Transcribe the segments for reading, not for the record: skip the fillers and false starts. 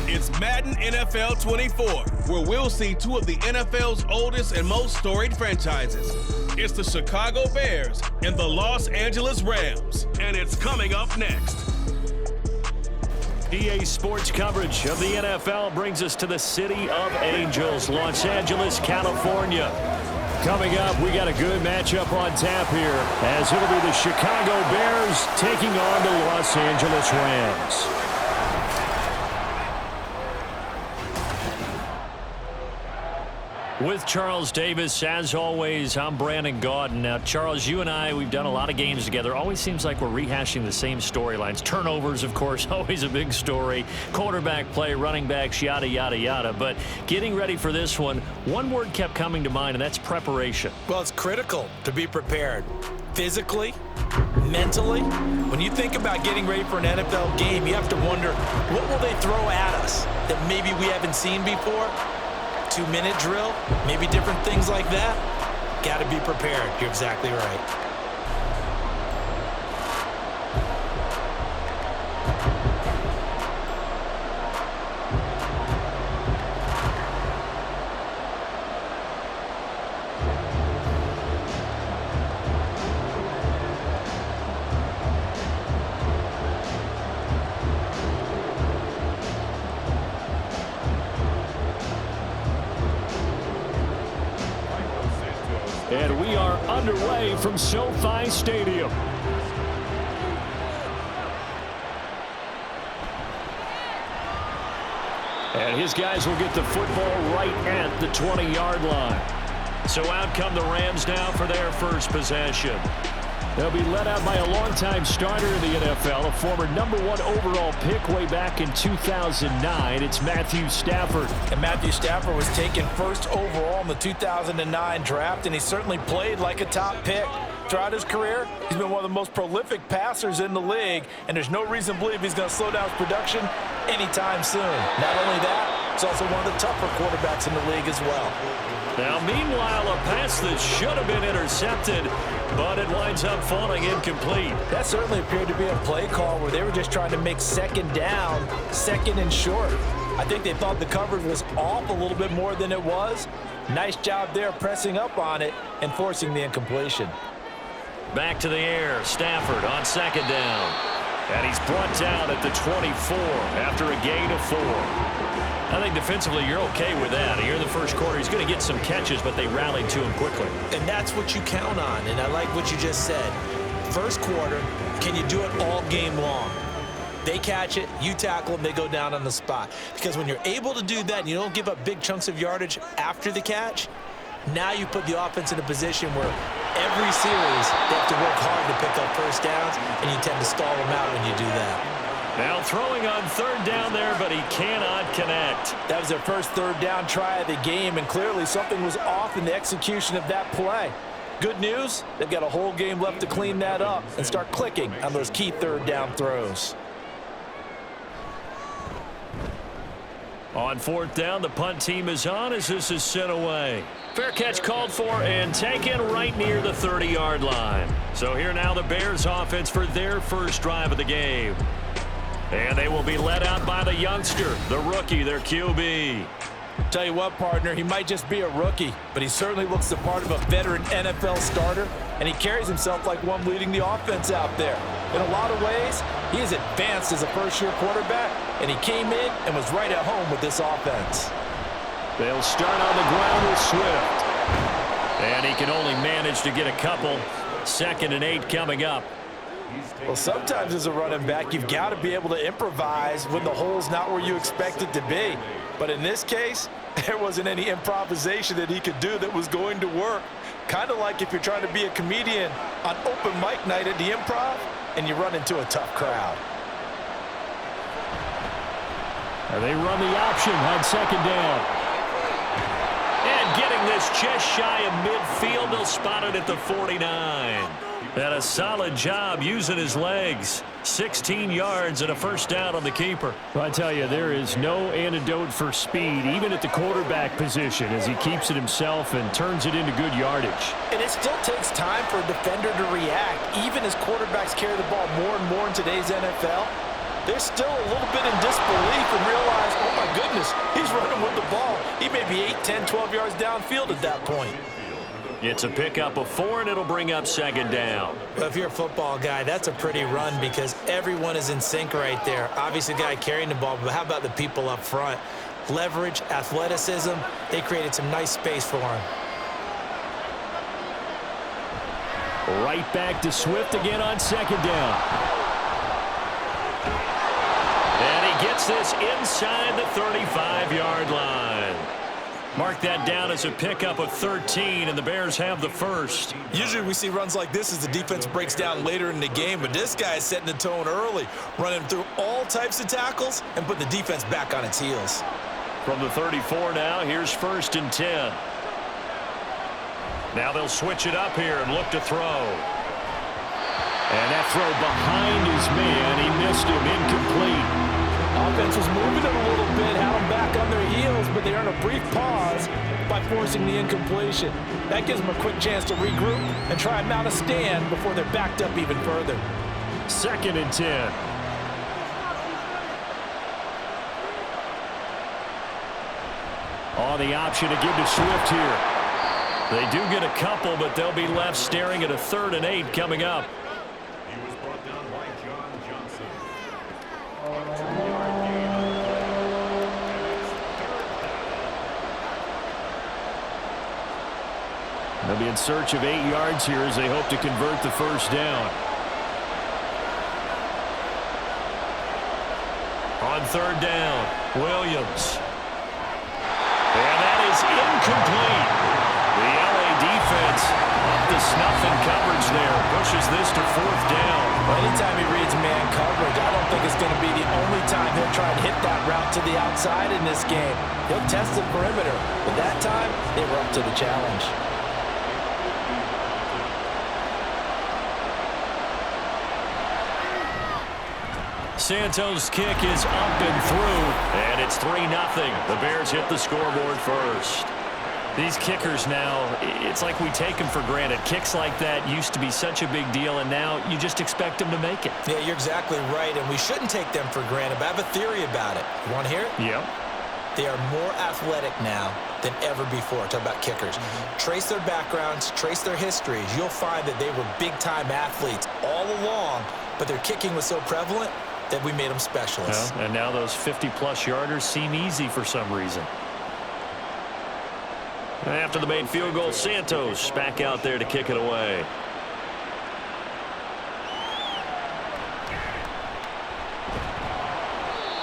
It's Madden NFL 24, where we'll see two of the NFL's oldest and most storied franchises. It's the Chicago Bears and the Los Angeles Rams, and it's coming up next. EA Sports coverage of the NFL brings us to the City of Angels, Los Angeles, California. Coming up, we got a good matchup on tap here, as it'll be the Chicago Bears taking on the Los Angeles Rams. With Charles Davis, as always, I'm Brandon Gaudin. Now, Charles, you and I, we've done a lot of games together. Always seems like we're rehashing the same storylines. Turnovers, of course, always a big story. Quarterback play, running backs, yada, yada, yada. But getting ready for this one word kept coming to mind, and that's preparation. Well, it's critical to be prepared. Physically, mentally. When you think about getting ready for an NFL game, you have to wonder, what will they throw at us that maybe we haven't seen before? 2-minute drill, maybe different things like that. Got to be prepared. You're exactly right. And we are underway from SoFi Stadium. And his guys will get the football right at the 20-yard line. So out come the Rams now for their first possession. They'll be led out by a longtime starter in the NFL, a former #1 overall pick way back in 2009. It's Matthew Stafford. And Matthew Stafford was taken first overall in the 2009 draft, and he certainly played like a top pick. Throughout his career, he's been one of the most prolific passers in the league, and there's no reason to believe he's going to slow down his production anytime soon. Not only that, he's also one of the tougher quarterbacks in the league as well. Now, meanwhile, a pass that should have been intercepted, but it winds up falling incomplete. That certainly appeared to be a play call where they were just trying to make second down, second and short. I think they thought the coverage was off a little bit more than it was. Nice job there pressing up on it and forcing the incompletion. Back to the air, Stafford on second down. And he's brought down at the 24 after a gain of 4. I think defensively you're okay with that. Here in the first quarter, he's going to get some catches, but they rallied to him quickly. And that's what you count on, and I like what you just said. First quarter, can you do it all game long? They catch it, you tackle them, they go down on the spot. Because when you're able to do that and you don't give up big chunks of yardage after the catch, now you put the offense in a position where every series they have to work hard to pick up first downs, and you tend to stall them out when you do that. Now throwing on third down there, but he cannot connect. That was their first third down try of the game, and clearly something was off in the execution of that play. Good news, they've got a whole game left to clean that up and start clicking on those key third down throws. On fourth down, the punt team is on as this is sent away. Fair catch called for and taken right near the 30-yard line. So here now the Bears offense for their first drive of the game. And they will be led out by the youngster, the rookie, their QB. Tell you what, partner, he might just be a rookie, but he certainly looks the part of a veteran NFL starter, and he carries himself like one leading the offense out there. In a lot of ways, he is advanced as a first-year quarterback, and he came in and was right at home with this offense. They'll start on the ground with Swift. And he can only manage to get a couple. 2nd and 8 coming up. Well, sometimes as a running back, you've got to be able to improvise when the hole's not where you expect it to be. But in this case, there wasn't any improvisation that he could do that was going to work. Kind of like if you're trying to be a comedian on open mic night at the Improv and you run into a tough crowd. And they run the option on 2nd down. And getting this just shy of midfield. They'll spot it at the 49. And a solid job using his legs. 16 yards and a first down on the keeper. Well, I tell you, there is no antidote for speed, even at the quarterback position, as he keeps it himself and turns it into good yardage. And it still takes time for a defender to react, even as quarterbacks carry the ball more and more in today's NFL. They're still a little bit in disbelief and realize, oh my goodness, he's running with the ball. He may be 8, 10, 12 yards downfield at that point. It's a pickup of 4, and it'll bring up second down. Well, if you're a football guy, that's a pretty run because everyone is in sync right there. Obviously, the guy carrying the ball, but how about the people up front? Leverage, athleticism, they created some nice space for him. Right back to Swift again on second down. And he gets this inside the 35-yard line. Mark that down as a pickup of 13, and the Bears have the first. Usually we see runs like this as the defense breaks down later in the game, but this guy is setting the tone early, running through all types of tackles and putting the defense back on its heels. From the 34 now, here's 1st and 10. Now they'll switch it up here and look to throw. And that throw behind his man, he missed him, incomplete. Offense was moving it a little bit, had them back on their heels, but they earned a brief pause by forcing the incompletion. That gives them a quick chance to regroup and try and mount a stand before they're backed up even further. 2nd and 10. Oh, the option to give to Swift here. They do get a couple, but they'll be left staring at a 3rd and 8 coming up. They'll be in search of 8 yards here as they hope to convert the first down. On 3rd down, Williams. And that is incomplete. The LA defense up to snuff in coverage there. Pushes this to 4th down. Well, anytime he reads man coverage, I don't think it's going to be the only time he'll try to hit that route to the outside in this game. He'll test the perimeter, but that time they were up to the challenge. Santos' kick is up and through, and it's 3-0. The Bears hit the scoreboard first. These kickers now, it's like we take them for granted. Kicks like that used to be such a big deal, and now you just expect them to make it. Yeah, you're exactly right, and we shouldn't take them for granted, but I have a theory about it. You want to hear it? Yep. They are more athletic now than ever before. Talk about kickers. Trace their backgrounds, trace their histories. You'll find that they were big-time athletes all along, but their kicking was so prevalent that we made them specialists. Well, and now those 50-plus yarders seem easy for some reason. After the made field goal, Santos back out there to kick it away.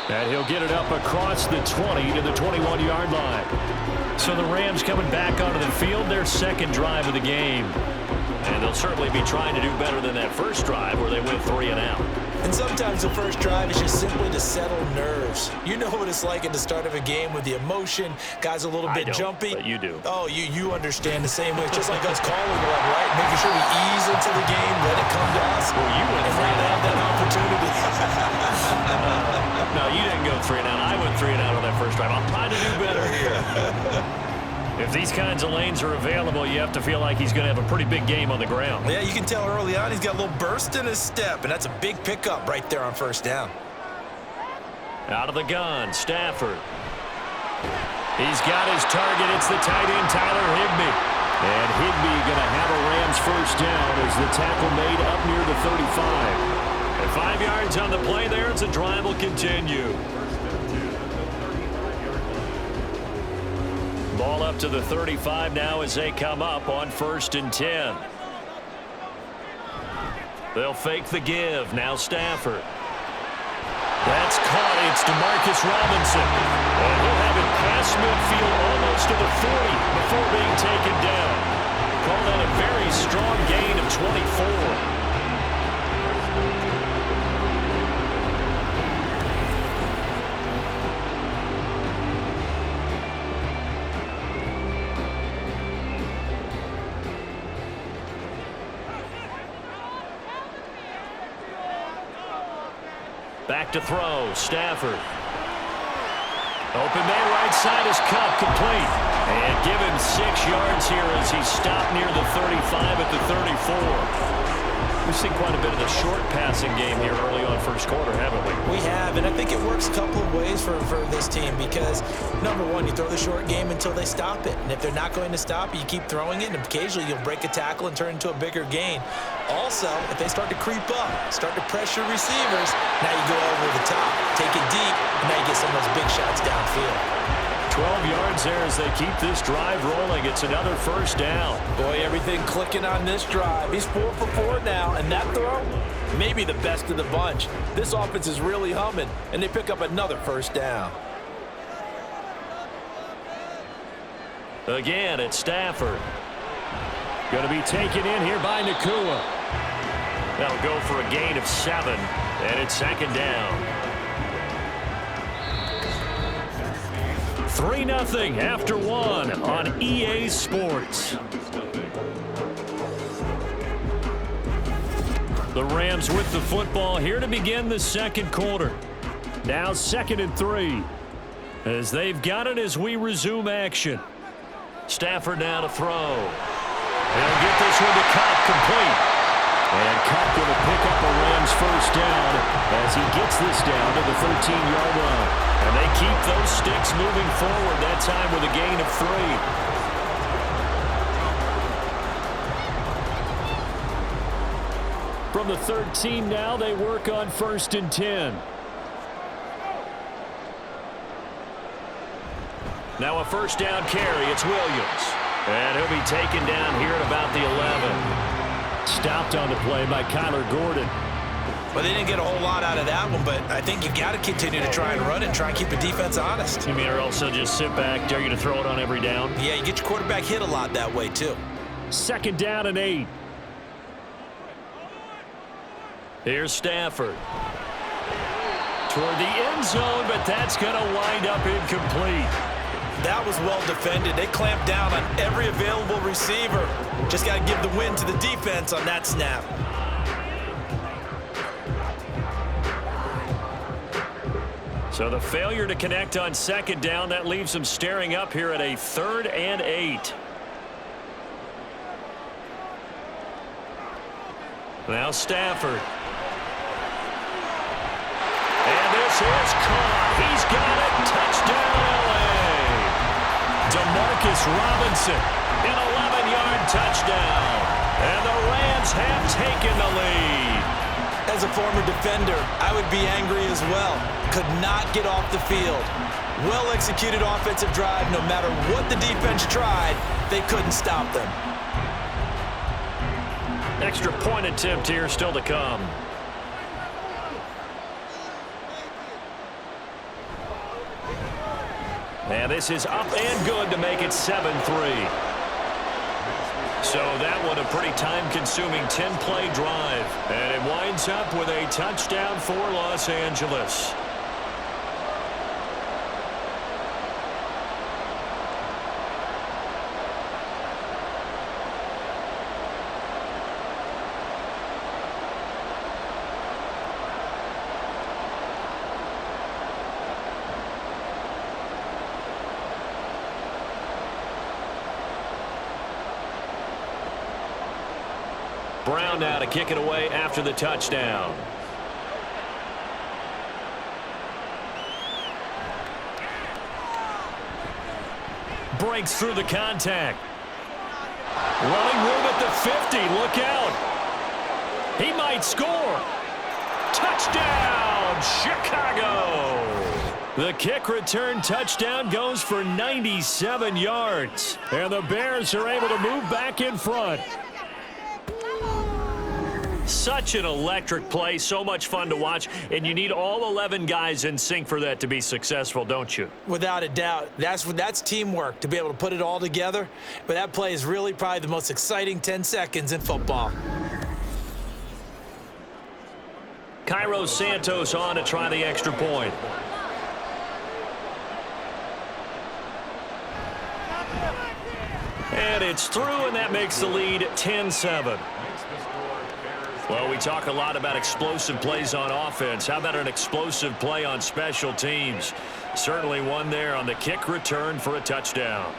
And he'll get it up across the 20 to the 21-yard line. So the Rams coming back onto the field, their 2nd drive of the game. And they'll certainly be trying to do better than that first drive where they went 3 and out. And sometimes the first drive is just simply to settle nerves. You know what it's like at the start of a game with the emotion. Guys a little bit jumpy. But you do. Oh, you understand the same way. It's just like us calling one, right? Making sure we ease into the game, let it come to us. Well, you went and now they have that opportunity. No, you didn't go 3 and out. I went 3 and out on that first drive. I'm trying to do better here. If these kinds of lanes are available, you have to feel like he's going to have a pretty big game on the ground. Yeah, you can tell early on he's got a little burst in his step, and that's a big pickup right there on first down. Out of the gun, Stafford. He's got his target. It's the tight end, Tyler Higbee. And Higbee going to have a Rams first down as the tackle made up near the 35. And 5 yards on the play there as the drive will continue. Ball up to the 35 now as they come up on 1st and 10. They'll fake the give. Now Stafford. That's caught. It's DeMarcus Robinson. And he'll have it past midfield almost to the 40 before being taken down. Call that a very strong gain of 24. Back to throw. Stafford. Open man right side is cut. Complete. And give him 6 yards here as he stopped near the 35 at the 34. We've seen quite a bit of the short passing game here early on first quarter, haven't we? We have, and I think it works a couple of ways for this team because, number one, you throw the short game until they stop it. And if they're not going to stop it, you keep throwing it, and occasionally you'll break a tackle and turn into a bigger gain. Also, if they start to creep up, start to pressure receivers, now you go over the top, take it deep, and now you get some of those big shots downfield. 12 yards there as they keep this drive rolling. It's another first down. Boy, everything clicking on this drive. He's 4 for 4 now, and that throw, maybe the best of the bunch. This offense is really humming, and they pick up another first down. Again, it's Stafford. Going to be taken in here by Nakua. They'll go for a gain of 7, and it's second down. 3-0 after 1 on EA Sports. The Rams with the football here to begin the second quarter. Now 2nd and 3 as they've got it as we resume action. Stafford now to throw. They'll get this one to Cup, complete. And Cup going to pick up a Rams first down as he gets this down to the 13-yard line. And they keep those sticks moving forward, that time with a gain of 3. From the 13 now, they work on 1st and 10. Now a first down carry, it's Williams. And he'll be taken down here at about the 11. Stopped on the play by Kyler Gordon. Well, they didn't get a whole lot out of that one, but I think you've got to continue to try and run and try and keep the defense honest. You mean or also just sit back, dare you to throw it on every down? Yeah, you get your quarterback hit a lot that way, too. 2nd down and 8. Here's Stafford. Toward the end zone, but that's going to wind up incomplete. That was well defended. They clamped down on every available receiver. Just got to give the win to the defense on that snap. So the failure to connect on 2nd down, that leaves them staring up here at a 3rd and 8. Now Stafford. And this is caught. He's got it. Touchdown, LA. DeMarcus Robinson, an 11-yard touchdown. And the Rams have taken the lead. As a former defender, I would be angry as well. Could not get off the field. Well-executed offensive drive. No matter what the defense tried, they couldn't stop them. Extra point attempt here still to come. And this is up and good to make it 7-3. So that one a pretty time-consuming 10-play drive. And it winds up with a touchdown for Los Angeles. Brown now to kick it away after the touchdown. Breaks through the contact. Running room at the 50. Look out. He might score. Touchdown, Chicago. The kick return touchdown goes for 97 yards. And the Bears are able to move back in front. Such an electric play, so much fun to watch, and you need all 11 guys in sync for that to be successful, don't you? Without a doubt. That's teamwork, to be able to put it all together. But that play is really probably the most exciting 10 seconds in football. Cairo Santos on to try the extra point. And it's through, and that makes the lead 10-7. Well, we talk a lot about explosive plays on offense. How about an explosive play on special teams? Certainly one there on the kick return for a touchdown.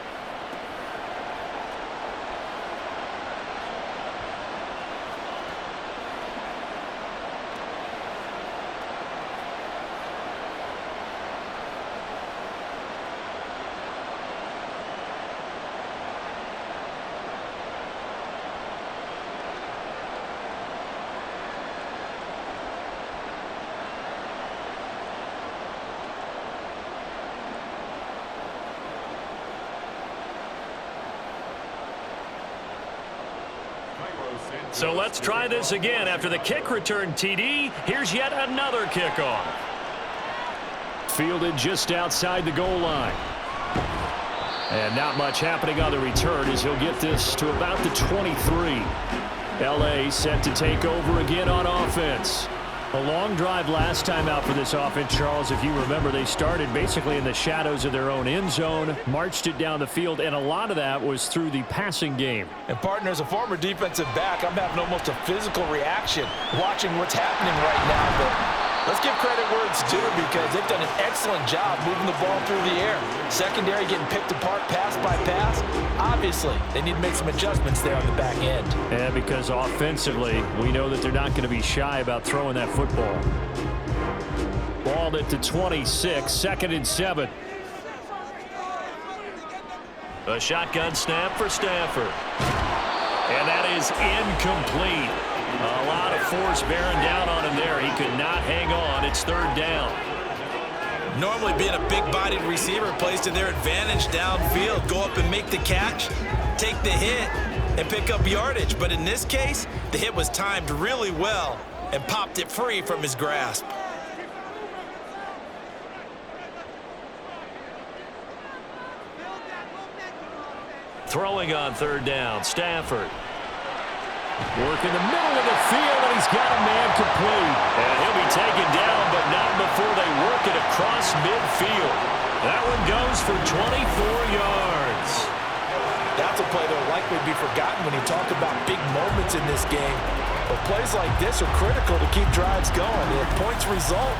So let's try this again. After the kick return TD, here's yet another kickoff. Fielded just outside the goal line. And not much happening on the return as he'll get this to about the 23. LA set to take over again on offense. A long drive last time out for this offense, Charles. If you remember, they started basically in the shadows of their own end zone, marched it down the field, and a lot of that was through the passing game. And, partner, as a former defensive back, I'm having almost a physical reaction watching what's happening right now. But let's give credit where it's due because they've done an excellent job moving the ball through the air. Secondary getting picked apart pass by pass. Obviously, they need to make some adjustments there on the back end. And because offensively, we know that they're not going to be shy about throwing that football. Balled at the 26, 2nd and 7. A shotgun snap for Stafford. And that is incomplete. A lot of force bearing down on him there. He could not hang on. It's 3rd down. Normally being a big-bodied receiver plays to their advantage downfield. Go up and make the catch, take the hit, and pick up yardage. But in this case, the hit was timed really well and popped it free from his grasp. Throwing on 3rd down, Stafford. Work in the middle of the field, and he's got a man complete. And he'll be taken down, but not before they work it across midfield. That one goes for 24 yards. That's a play that will likely be forgotten when you talk about big moments in this game. But plays like this are critical to keep drives going. And if points result,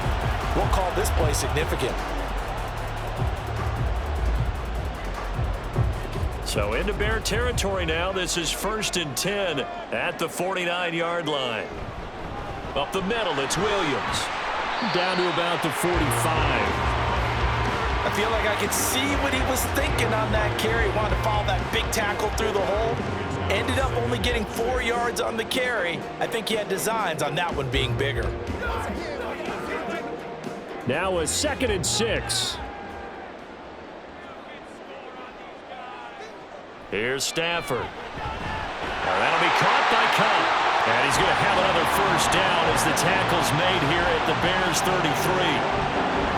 we'll call this play significant. So into Bear territory now. This is 1st and 10 at the 49-yard line. Up the middle, it's Williams. Down to about the 45. I feel like I could see what he was thinking on that carry. Wanted to follow that big tackle through the hole. Ended up only getting 4 yards on the carry. I think he had designs on that one being bigger. Now a 2nd and 6. Here's Stafford. Now that'll be caught by Cobb. And he's going to have another 1st down as the tackle's made here at the Bears 33.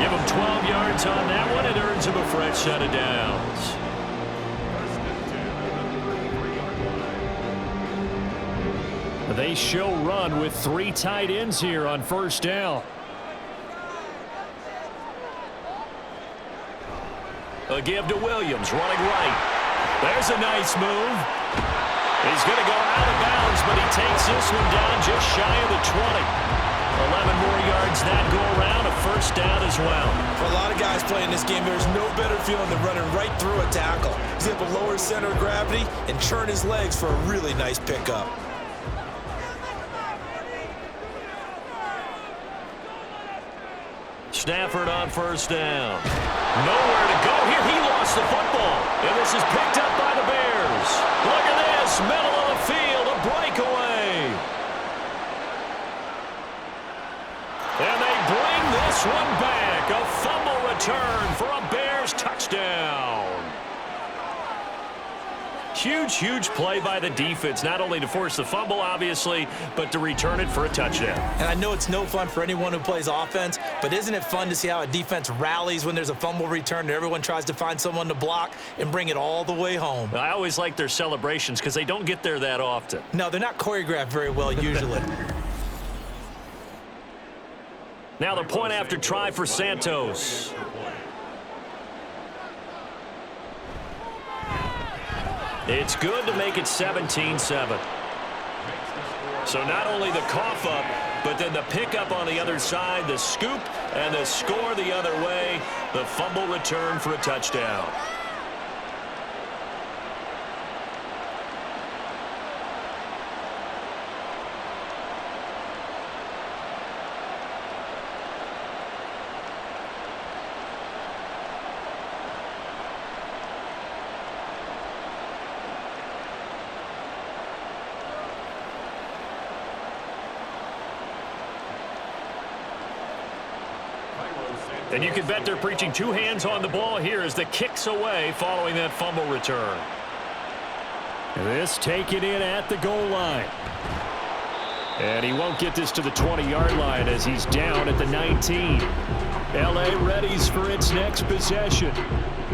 Give him 12 yards on that one. It earns him a fresh set of downs. They show run with 3 tight ends here on 1st down. A give to Williams, running right. There's a nice move. He's going to go out of bounds, but he takes this one down just shy of the 20. 11 more yards that go around, a 1st down as well. For a lot of guys playing this game, there's no better feeling than running right through a tackle. He's able to lower his center of gravity and churn his legs for a really nice pickup. Stafford on 1st down. Nowhere to go here. He lost the football. And this is picked up by the Bears. Look at this. Middle of the field. A breakaway. And they bring this one back. A fumble return for a Bears touchdown. Huge, huge play by the defense, not only to force the fumble, obviously, but to return it for a touchdown. And I know it's no fun for anyone who plays offense, but isn't it fun to see how a defense rallies when there's a fumble return and everyone tries to find someone to block and bring it all the way home? I always like their celebrations because they don't get there that often. No, they're not choreographed very well usually. Now the point after try for Santos. It's good to make it 17-7. So not only the cough up, but then the pickup on the other side, the scoop, and the score the other way. The fumble return for a touchdown. And you can bet they're preaching two hands on the ball here as the kick's away following that fumble return. This taken in at the goal line. And he won't get this to the 20-yard line as he's down at the 19. L.A. readies for its next possession.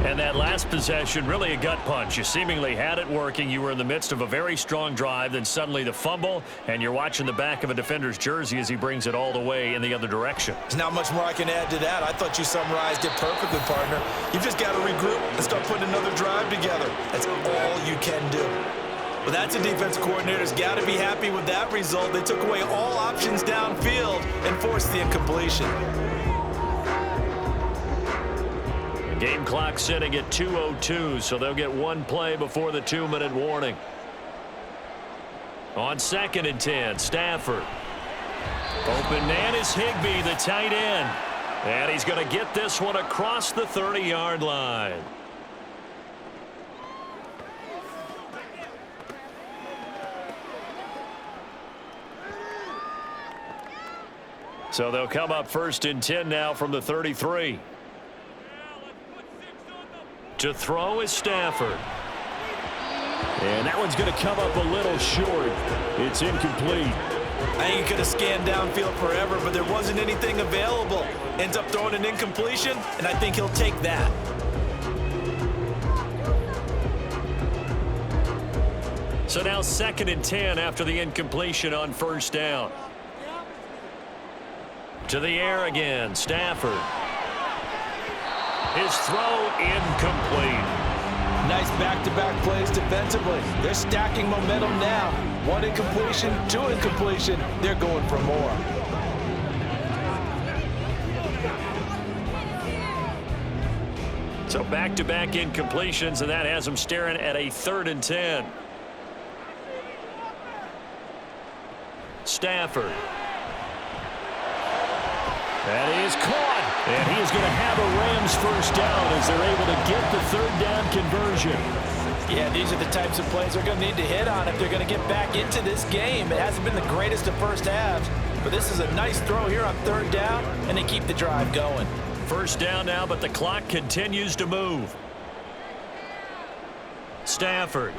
And that last possession, really a gut punch. You seemingly had it working. You were in the midst of a very strong drive. Then suddenly the fumble, and you're watching the back of a defender's jersey as he brings it all the way in the other direction. There's not much more I can add to that. I thought you summarized it perfectly, partner. You've just got to regroup and start putting another drive together. That's all you can do. Well, that's a defense coordinator's got to be happy with that result. They took away all options downfield and forced the incompletion. Game clock sitting at 2:02, so they'll get one play before the 2-minute warning. On 2nd and 10, Stafford. Open man is Higbee, the tight end. And he's going to get this one across the 30-yard line. So they'll come up 1st and 10 now from the 33. To throw is Stafford. And that one's going to come up a little short. It's incomplete. I think he could have scanned downfield forever, but there wasn't anything available. Ends up throwing an incompletion, and I think he'll take that. So now 2nd and 10 after the incompletion on 1st down. To the air again, Stafford. His throw incomplete. Nice back-to-back plays defensively. They're stacking momentum now. One incompletion, two incompletion. They're going for more. So back-to-back incompletions, and that has them staring at a 3rd and 10. Stafford. That is caught. And he is going to have a Rams first down as they're able to get the 3rd down conversion. Yeah, these are the types of plays they're going to need to hit on if they're going to get back into this game. It hasn't been the greatest of first halves, but this is a nice throw here on 3rd down, and they keep the drive going. 1st down now, but the clock continues to move. Stafford.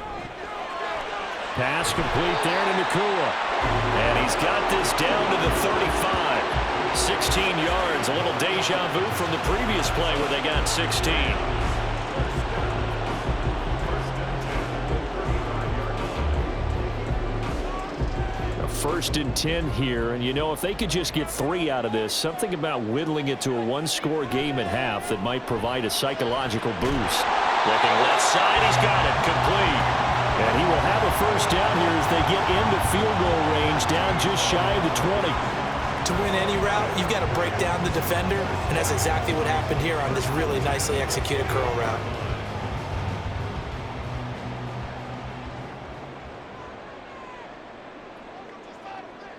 Pass complete there to Nakua. And he's got this down to the 35. 16 yards, a little deja vu from the previous play where they got 16. A 1st and 10 here, and you know, if they could just get 3 out of this, something about whittling it to a one-score game at half that might provide a psychological boost. Looking left side, he's got it, complete. And he will have a 1st down here as they get into field goal range, down just shy of the 20. To win any route, you've got to break down the defender, and that's exactly what happened here on this really nicely executed curl route.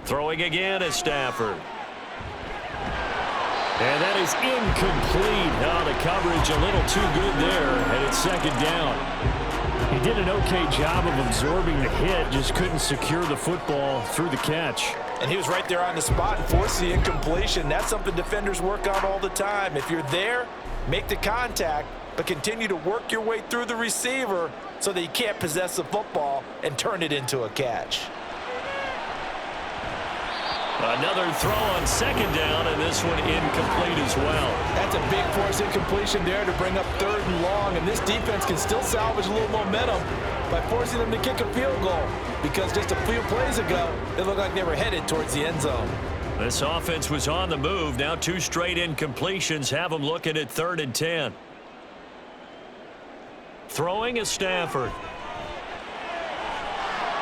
Throwing again is Stafford. And that is incomplete. Oh, the coverage a little too good there, and it's 2nd down. He did an okay job of absorbing the hit, just couldn't secure the football through the catch. And he was right there on the spot and forced the incompletion. That's something defenders work on all the time. If you're there, make the contact, but continue to work your way through the receiver so that you can't possess the football and turn it into a catch. Another throw on 2nd down, and this one incomplete as well. That's a big force incompletion there to bring up 3rd and long, and this defense can still salvage a little momentum by forcing them to kick a field goal, because just a few plays ago, it looked like they were headed towards the end zone. This offense was on the move. Now 2 straight incompletions have them looking at 3rd and 10. Throwing is Stafford.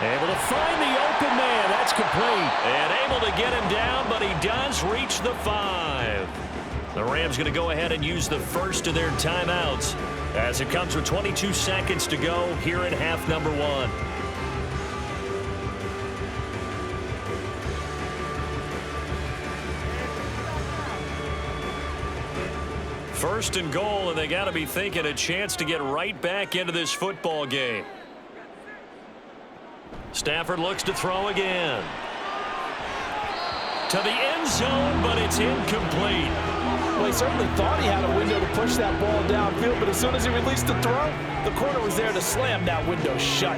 Able to find the open man. That's complete. complete. And able to get him down, but he does reach the 5. The Rams going to go ahead and use the first of their timeouts as it comes with 22 seconds to go here in half number 1. First and goal, and they got to be thinking a chance to get right back into this football game. Stafford looks to throw again. To the end zone, but it's incomplete. Well, he certainly thought he had a window to push that ball downfield, but as soon as he released the throw, the corner was there to slam that window shut.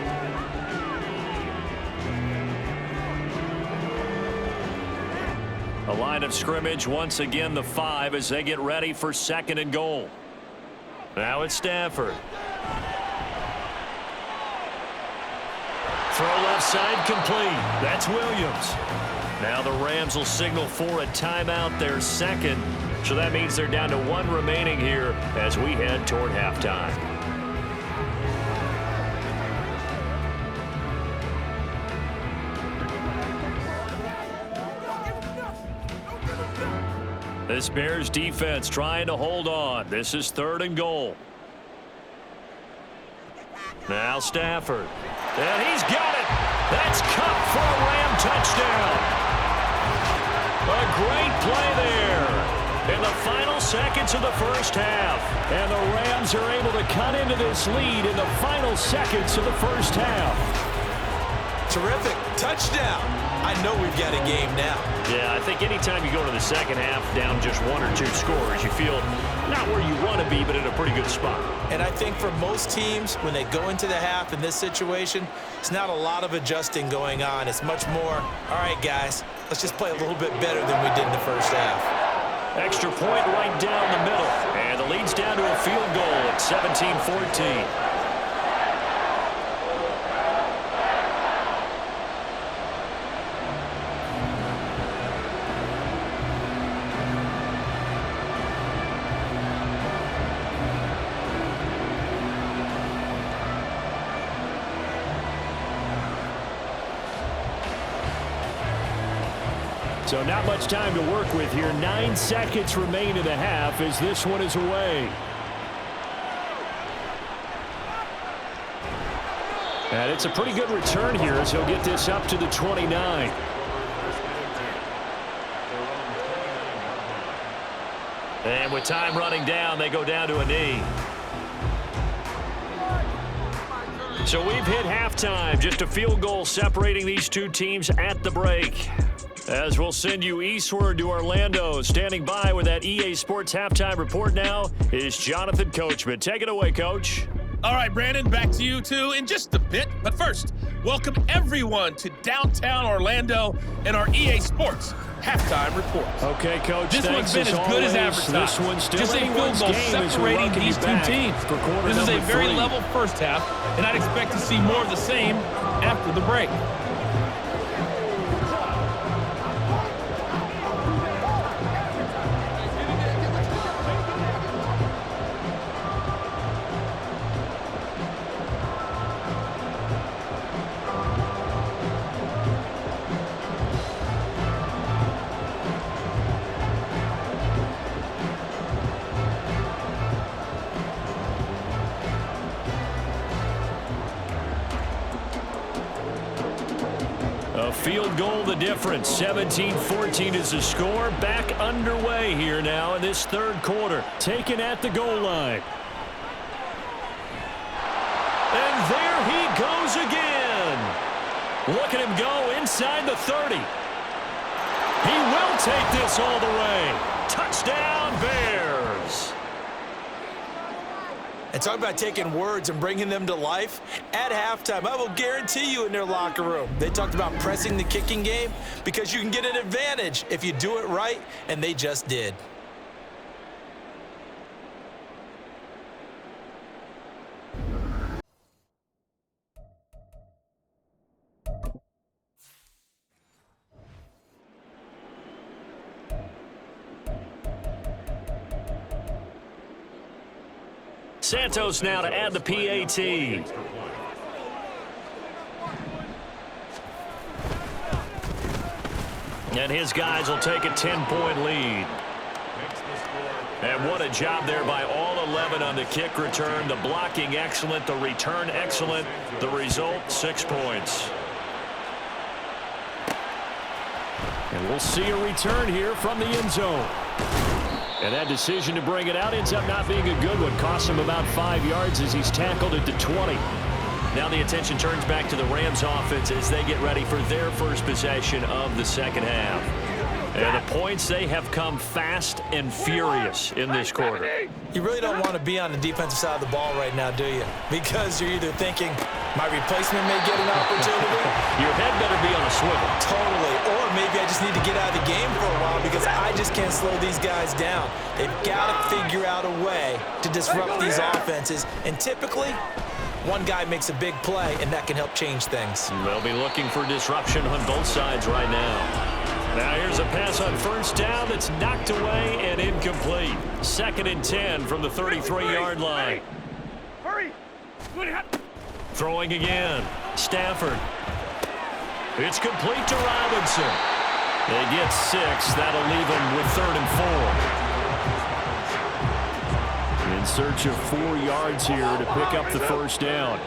A line of scrimmage, once again the 5 as they get ready for second and goal. Now it's Stafford. Throw left side complete. That's Williams. Now the Rams will signal for a timeout, their second. So that means they're down to 1 remaining here as we head toward halftime. This Bears defense trying to hold on. This is third and goal. Now Stafford. And he's got it. That's caught for a Ram touchdown. A great play there in the final seconds of the first half. And the Rams are able to cut into this lead in the final seconds of the first half. Terrific. Touchdown. I know we've got a game now. Yeah, I think anytime you go to the second half down just 1 or 2 scores, you feel not where you want to be, but in a pretty good spot. And I think for most teams, when they go into the half in this situation, it's not a lot of adjusting going on. It's much more, all right, guys, let's just play a little bit better than we did in the first half. Extra point right down the middle. And the lead's down to a field goal at 17-14. So not much time to work with here. 9 seconds remain in the half as this one is away. And it's a pretty good return here as he'll get this up to the 29. And with time running down, they go down to a knee. So we've hit halftime. Just a field goal separating these two teams at the break. As we'll send you eastward to Orlando. Standing by with that EA Sports halftime report now is Jonathan Coachman. Take it away, Coach. All right, Brandon, back to you two in just a bit. But first, welcome everyone to downtown Orlando and our EA Sports halftime report. Okay, Coach. This one's been as good as advertised. This one's still just a field goal separating these two teams. This is a very level first half, and I'd expect to see more of the same after the break. Field goal the difference. 17-14 is the score. Back underway here now in this third quarter. Taken at the goal line. And there he goes again. Look at him go inside the 30. He will take this all the way. Touchdown, Bears. And talk about taking words and bringing them to life. At halftime, I will guarantee you in their locker room, they talked about pressing the kicking game because you can get an advantage if you do it right, and they just did. Santos now to add the PAT. And his guys will take a 10-point lead. And what a job there by all 11 on the kick return. The blocking excellent, the return excellent. The result, 6 points. And we'll see a return here from the end zone. And that decision to bring it out ends up not being a good one. Costs him about 5 yards as he's tackled at the 20. Now the attention turns back to the Rams offense as they get ready for their first possession of the second half. And the points, they have come fast and furious in this quarter. You really don't want to be on the defensive side of the ball right now, do you? Because you're either thinking, my replacement may get an opportunity. Your head better be on a swivel. Totally. Or maybe I just need to get out of the game for a while because I just can't slow these guys down. They've got to figure out a way to disrupt these offenses. And typically, one guy makes a big play, and that can help change things. They'll be looking for disruption on both sides right now. Now here's a pass on first down that's knocked away and incomplete. 2nd and 10 from the 33-yard line. Hurry! Throwing again. Stafford. It's complete to Robinson. They get 6. That'll leave them with 3rd and 4. In search of 4 yards here to pick up the first down.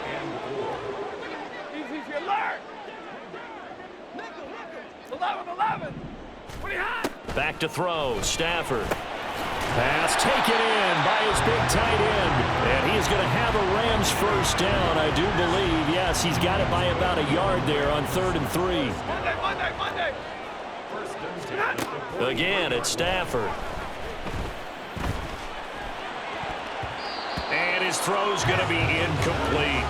Easy, alert! 11. What do you have? Back to throw. Stafford. Pass taken in by his big tight end. And he is going to have a Rams first down, I do believe. Yes, he's got it by about a yard there on 3rd and 3. Monday. Again, it's Stafford. And his throw's going to be incomplete.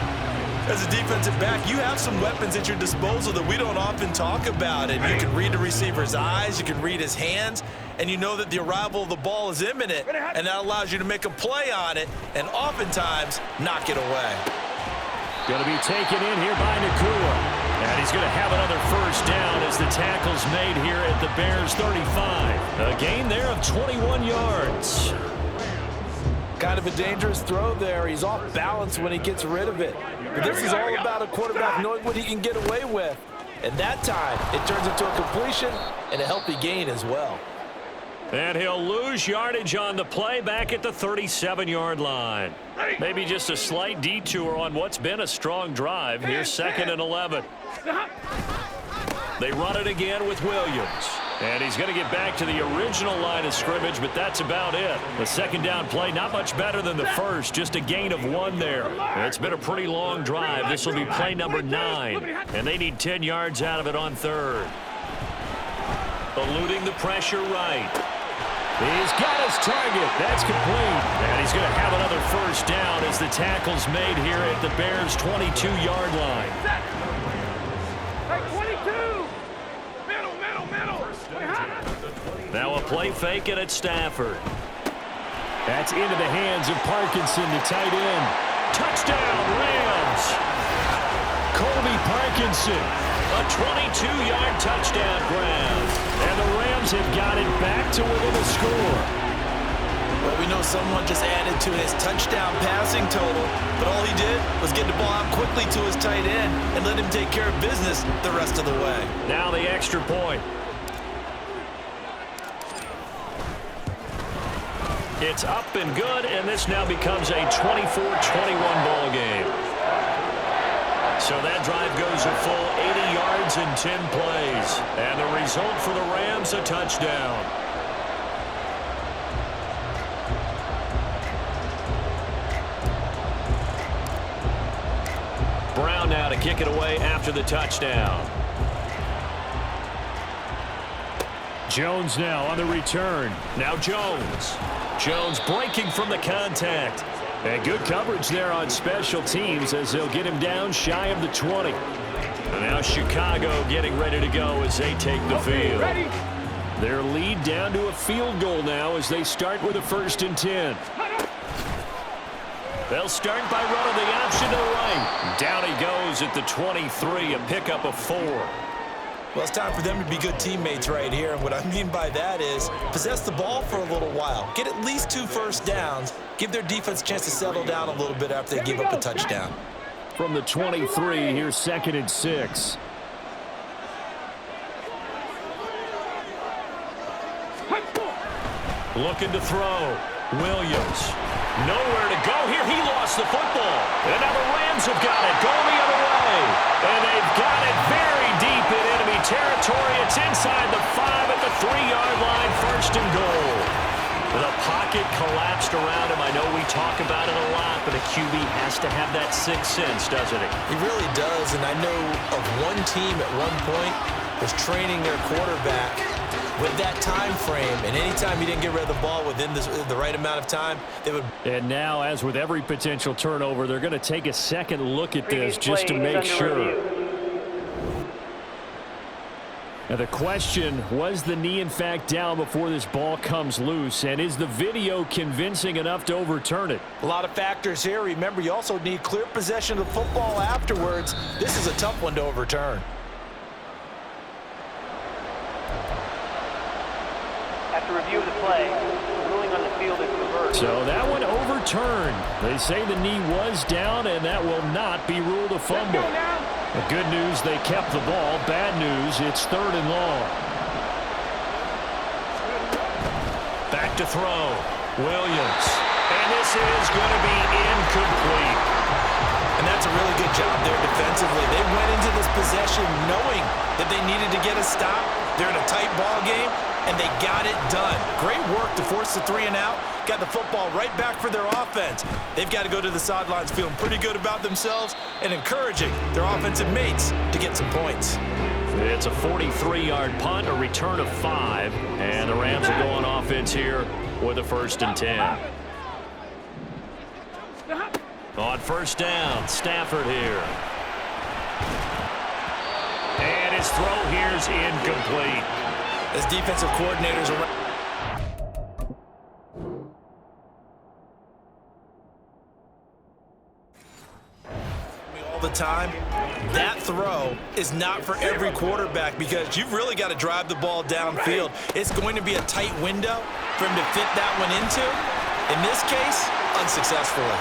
As a defensive back, you have some weapons at your disposal that we don't often talk about. And you can read the receiver's eyes, you can read his hands, and you know that the arrival of the ball is imminent, and that allows you to make a play on it and oftentimes knock it away. Going to be taken in here by Nakua. And he's going to have another first down as the tackle's made here at the Bears 35. A gain there of 21 yards. Kind of a dangerous throw there. He's off balance when he gets rid of it. But this is all about a quarterback knowing what he can get away with. And that time, it turns into a completion and a healthy gain as well. And he'll lose yardage on the play back at the 37-yard line. Maybe just a slight detour on what's been a strong drive. Here's 2nd and 11. They run it again with Williams. And he's going to get back to the original line of scrimmage, but that's about it. The second down play, not much better than the first, just a gain of 1 there. It's been a pretty long drive. This will be play number 9, and they need 10 yards out of it on 3rd. Eluding the pressure right. He's got his target. That's complete. And he's going to have another first down as the tackle's made here at the Bears' 22-yard line. Hey, 22! Middle! Now a play fake and it's Stafford. That's into the hands of Parkinson, the tight end. Touchdown, Rams! Colby Parkinson. A 22-yard touchdown grab. And the Rams have got it back to within a score. Well, we know someone just added to his touchdown passing total, but all he did was get the ball out quickly to his tight end and let him take care of business the rest of the way. Now the extra point. It's up and good, and this now becomes a 24-21 ball game. So that drive goes a full 80 yards in 10 plays. And the result for the Rams, a touchdown. Brown now to kick it away after the touchdown. Jones now on the return. Now Jones. Jones breaking from the contact. And good coverage there on special teams as they'll get him down shy of the 20. And now Chicago getting ready to go as they take the field. Their lead down to a field goal now as they start with a 1st and 10. They'll start by running the option to the right. Down he goes at the 23, a pickup of 4. Well, it's time for them to be good teammates right here. And what I mean by that is possess the ball for a little while. Get at least 2 first downs. Give their defense a chance to settle down a little bit after they give up a touchdown. From the 23, here's 2nd and 6. Looking to throw. Williams. Nowhere to go here. He lost the football. And now the Rams have got it. Going the other way. And they've got it very deep in enemy territory. It's inside the 5 at the 3-yard line. 1st and goal. The pocket collapsed around him. I know we talk about it a lot, but a QB has to have that sixth sense, doesn't he? He really does, and I know of one team at one point was training their quarterback with that time frame, and anytime he didn't get rid of the ball within the right amount of time, they would. And now, as with every potential turnover, they're going to take a second look at this just to make sure. Now the question, was the knee in fact down before this ball comes loose, and is the video convincing enough to overturn it? A lot of factors here. Remember, you also need clear possession of the football afterwards. This is a tough one to overturn. After review of the play, the ruling on the field is reversed. So that one overturned. They say the knee was down, and that will not be ruled a fumble. The good news, they kept the ball. Bad news, it's 3rd and long. Back to throw. Williams. And this is going to be incomplete. And that's a really good job there defensively. They went into this possession knowing that they needed to get a stop. They're in a tight ball game, and they got it done. Great work to force the 3 and out. Got the football right back for their offense. They've got to go to the sidelines feeling pretty good about themselves and encouraging their offensive mates to get some points. It's a 43-yard punt, a return of 5, and the Rams will go on offense here with a 1st and 10. On 1st down, Stafford here. And his throw here is incomplete. As defensive coordinators around all the time, that throw is not for every quarterback because you've really got to drive the ball downfield. It's going to be a tight window for him to fit that one into. In this case, unsuccessfully.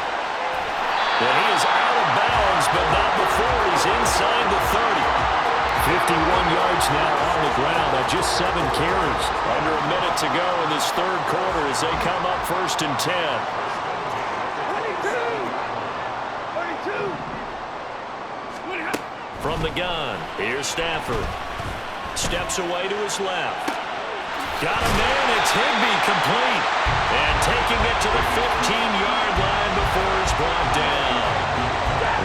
Well, he is out of bounds, but not before he's inside the 30. 51 yards now on the ground on just 7 carries. Under a minute to go in this 3rd quarter as they come up 1st and 10. 32. From the gun, here's Stafford. Steps away to his left. Got a man, it's Higbee, complete. And taking it to the 15-yard line before it's brought down.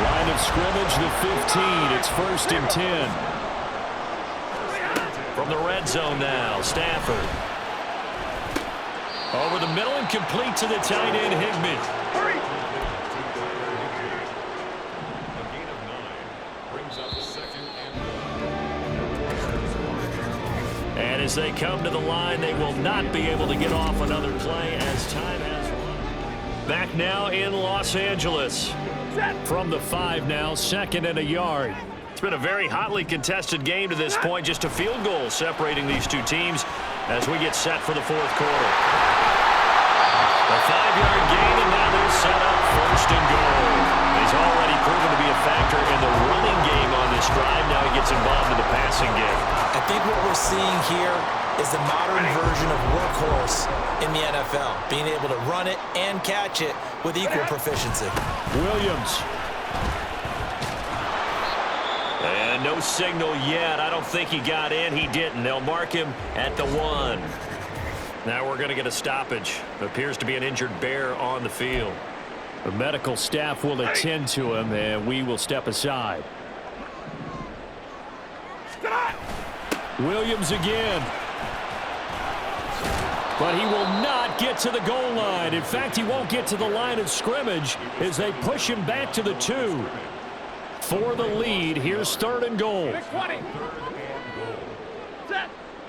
Line of scrimmage, the 15. It's 1st and 10. From the red zone now, Stafford. Over the middle and complete to the tight end, Higbee. Hurry. A gain of 9 brings up 2nd and 1. And as they come to the line, they will not be able to get off another play as time has run. Back now in Los Angeles. From the 5 now, 2nd and a yard. It's been a very hotly contested game to this point. Just a field goal separating these two teams as we get set for the 4th quarter. A 5-yard gain, and now they're set up 1st and goal. He's already proven to be a factor in the running game on this drive. Now he gets involved in the passing game. I think what we're seeing here is the modern version of workhorse in the NFL, being able to run it and catch it with equal proficiency. Williams. And no signal yet. I don't think he got in. He didn't. They'll mark him at the 1. Now we're going to get a stoppage. It appears to be an injured bear on the field. The medical staff will attend to him, and we will step aside. Williams again. But he will not get to the goal line. In fact, he won't get to the line of scrimmage as they push him back to the 2. For the lead, here's 3rd and goal. 20. Set.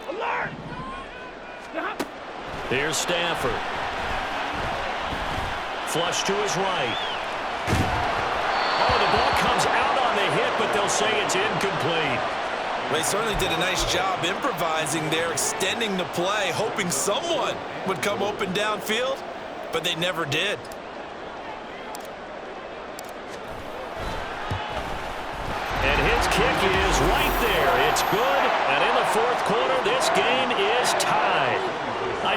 Alert. Here's Stafford. Flush to his right. Oh, the ball comes out on the hit, but they'll say it's incomplete. They certainly did a nice job improvising there, extending the play, hoping someone would come open downfield, but they never did. And his kick is right there. It's good, and in the 4th quarter, this game is tied.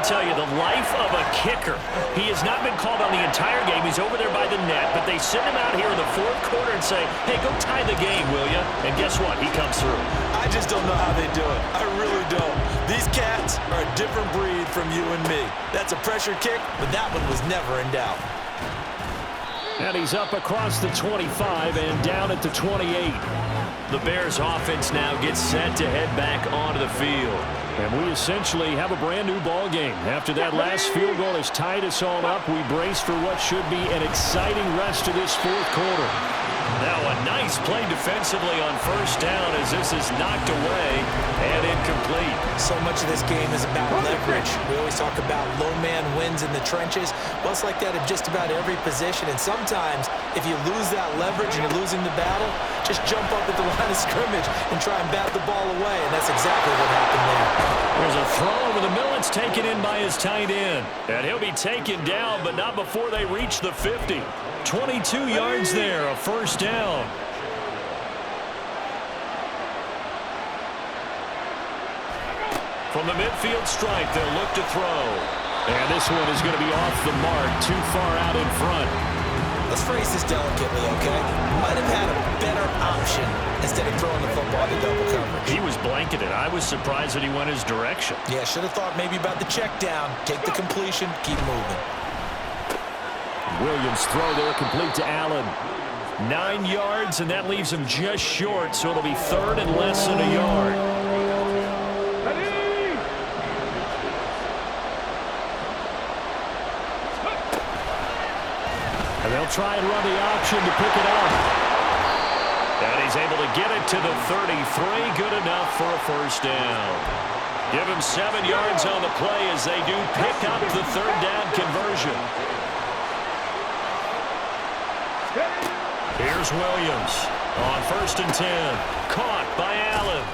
tell you, the life of a kicker. He has not been called on the entire game. He's over there by the net, but they send him out here in the fourth quarter and say, hey, go tie the game, will you? And guess what? He comes through. I just don't know how they do it. I really don't. These cats are a different breed from you and me. That's a pressure kick, but that one was never in doubt. And he's up across the 25 and down at the 28. The Bears offense now gets set to head back onto the field. And we essentially have a brand new ball game. After that last field goal has tied us all up, we brace for what should be an exciting rest of this fourth quarter. Now a nice play defensively on first down as this is knocked away and incomplete. So much of this game is about leverage. We always talk about low man wins in the trenches. Well, it's like that in just about every position. And sometimes if you lose that leverage and you're losing the battle, just jump up at the line of scrimmage and try and bat the ball away. And that's exactly what happened there. There's a throw over the middle. It's taken in by his tight end. And he'll be taken down, but not before they reach the 50. 22 yards there, a first down. From the midfield stripe, they'll look to throw. And this one is going to be off the mark, too far out in front. Let's phrase this delicately, okay? Might have had a better option instead of throwing the football to double coverage. He was blanketed. I was surprised that he went his direction. Yeah, should have thought maybe about the check down. Take the completion, keep moving. Williams throw there complete to Allen. 9 yards, and that leaves him just short, so it'll be third and less than a yard. And they'll try and run the option to pick it up. And he's able to get it to the 33. Good enough for a first down. Give him 7 yards on the play as they do pick up the third down conversion. Here's Williams on 1st and 10. Caught by Allen.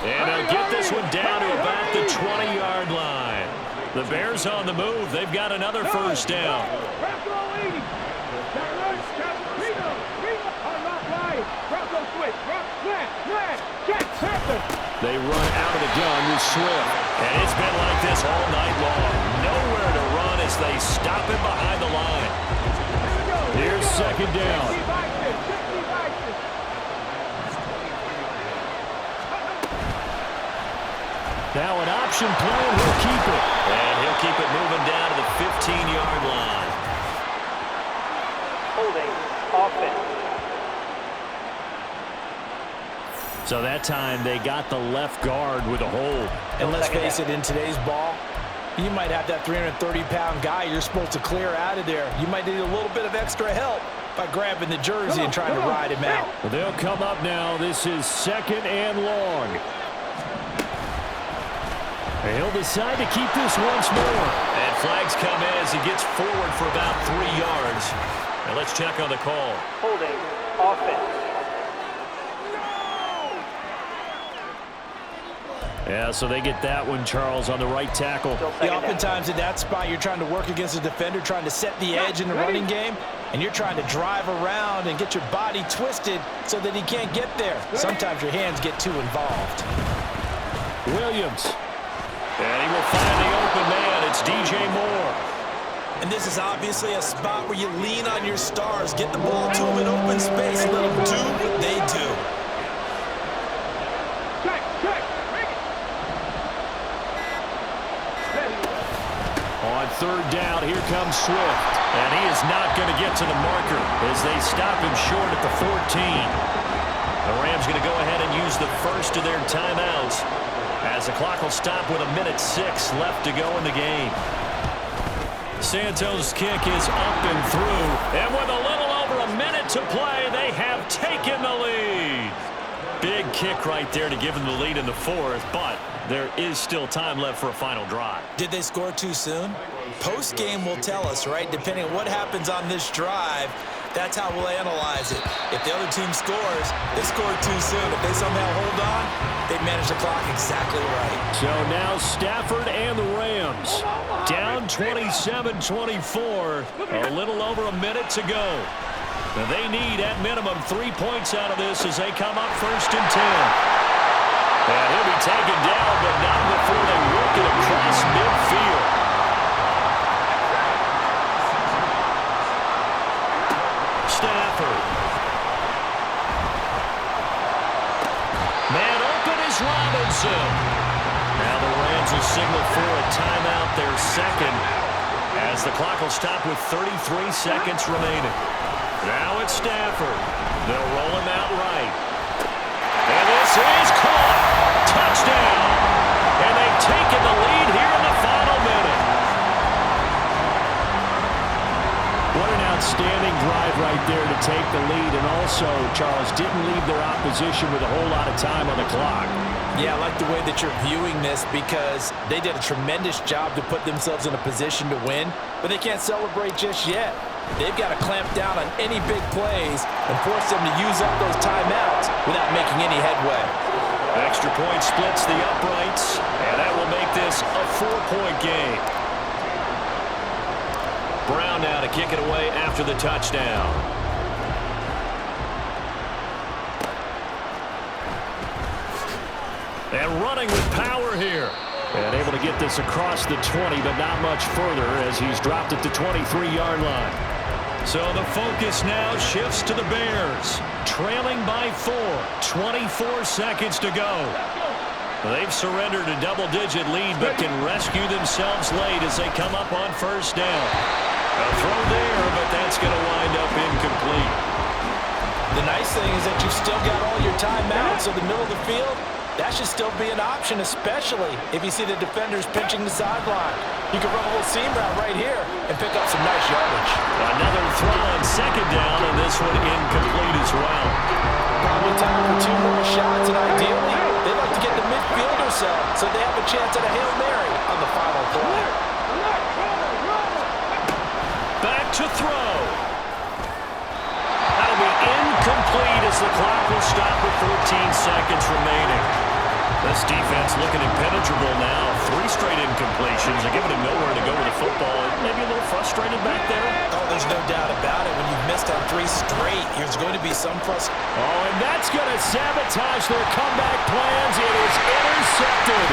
And they'll get this one down to about the 20-yard line. The Bears on the move. They've got another first down. They run out of the gun with Swift. And it's been like this all night long. Nowhere to run as they stop him behind the line. Here's second down. Now an option play, and he'll keep it. And he'll keep it moving down to the 15-yard line. Holding offense. So that time they got the left guard with a hold. And let's face it, in today's ball, you might have that 330-pound guy you're supposed to clear out of there. You might need a little bit of extra help by grabbing the jersey and trying to ride him out. Well, they'll come up now. This is 2nd and long. And he'll decide to keep this once more. And flags come in as he gets forward for about 3 yards. Now let's check on the call. Holding offense. Yeah, so they get that one, Charles, on the right tackle. Yeah, oftentimes in that spot, you're trying to work against a defender, trying to set the edge in the running game, and you're trying to drive around and get your body twisted so that he can't get there. Sometimes your hands get too involved. Williams. And he will find the open man. It's DJ Moore. And this is obviously a spot where you lean on your stars, get the ball to them in open space, let them do what they do. On 3rd down, here comes Swift. And he is not going to get to the marker as they stop him short at the 14. The Rams going to go ahead and use the first of their timeouts as the clock will stop with 1:06 left to go in the game. Santos' kick is up and through. And with a little over a minute to play, they have taken the lead. Big kick right there to give them the lead in the 4th, but there is still time left for a final drive. Did they score too soon? Post-game will tell us, right? Depending on what happens on this drive, that's how we'll analyze it. If the other team scores, they scored too soon. If they somehow hold on, they manage the clock exactly right. So now Stafford and the Rams down 27-24. A little over a minute to go. Now they need, at minimum, 3 points out of this as they come up 1st and 10. And he'll be taken down, but not before they work it across midfield. their second, as the clock will stop with 33 seconds remaining. Now it's Stafford. They'll roll him out right. And this is caught. Touchdown. And they've taken the lead here in the final minute. What an outstanding drive right there to take the lead. And also, Charles, didn't leave their opposition with a whole lot of time on the clock. Yeah, I like the way that you're viewing this because they did a tremendous job to put themselves in a position to win, but they can't celebrate just yet. They've got to clamp down on any big plays and force them to use up those timeouts without making any headway. Extra point splits the uprights, and that will make this a 4-point game. Brown now to kick it away after the touchdown. And running with power here. And able to get this across the 20, but not much further as he's dropped it to 23-yard line. So the focus now shifts to the Bears. Trailing by 4. 24 seconds to go. They've surrendered a double-digit lead, but can rescue themselves late as they come up on first down. A throw there, but that's going to wind up incomplete. The nice thing is that you've still got all your timeouts in the middle of the field. That should still be an option, especially if you see the defenders pinching the sideline. You can run a little seam route right here and pick up some nice yardage. Another throw on second down, and this one incomplete as well. Probably time for 2 more shots, and ideally, they'd like to get the midfield or so they have a chance at a Hail Mary on the final play. Back to throw. That'll be incomplete as the clock will stop with 14 seconds remaining. This defense looking impenetrable now. 3 straight incompletions. They're giving him nowhere to go with the football. Maybe a little frustrated back there. Oh, there's no doubt about it. When you've missed on 3 straight, there's going to be some frustration. Oh, and that's going to sabotage their comeback plans. It is intercepted.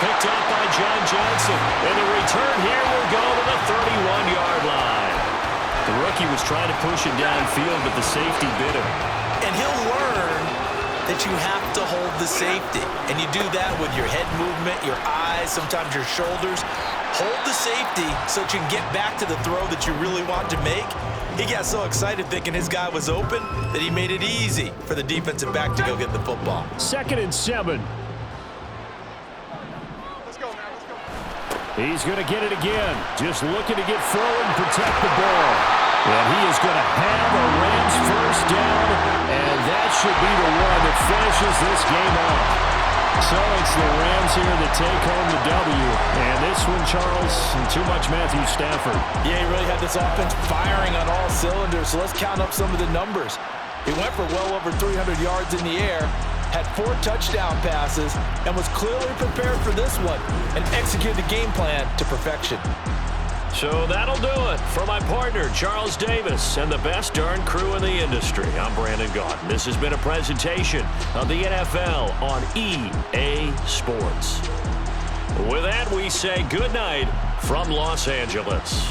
Picked up by John Johnson. And the return here will go to the 31-yard line. The rookie was trying to push it downfield, but the safety bit him. And he'll learn that you have to hold the safety. And you do that with your head movement, your eyes, sometimes your shoulders. Hold the safety so that you can get back to the throw that you really want to make. He got so excited thinking his guy was open that he made it easy for the defensive back to go get the football. 2nd and 7. He's going to get it again. Just looking to get forward and protect the ball. And he is going to have a Rams first down, and that should be the one that finishes this game off. So it's the Rams here that take home the W. And this one, Charles, too much Matthew Stafford. Yeah, he really had this offense firing on all cylinders. So let's count up some of the numbers. He went for well over 300 yards in the air, had 4 touchdown passes, and was clearly prepared for this one and executed the game plan to perfection. So that'll do it for my partner, Charles Davis, and the best darn crew in the industry. I'm Brandon Gaudin. This has been a presentation of the NFL on EA Sports. With that, we say good night from Los Angeles.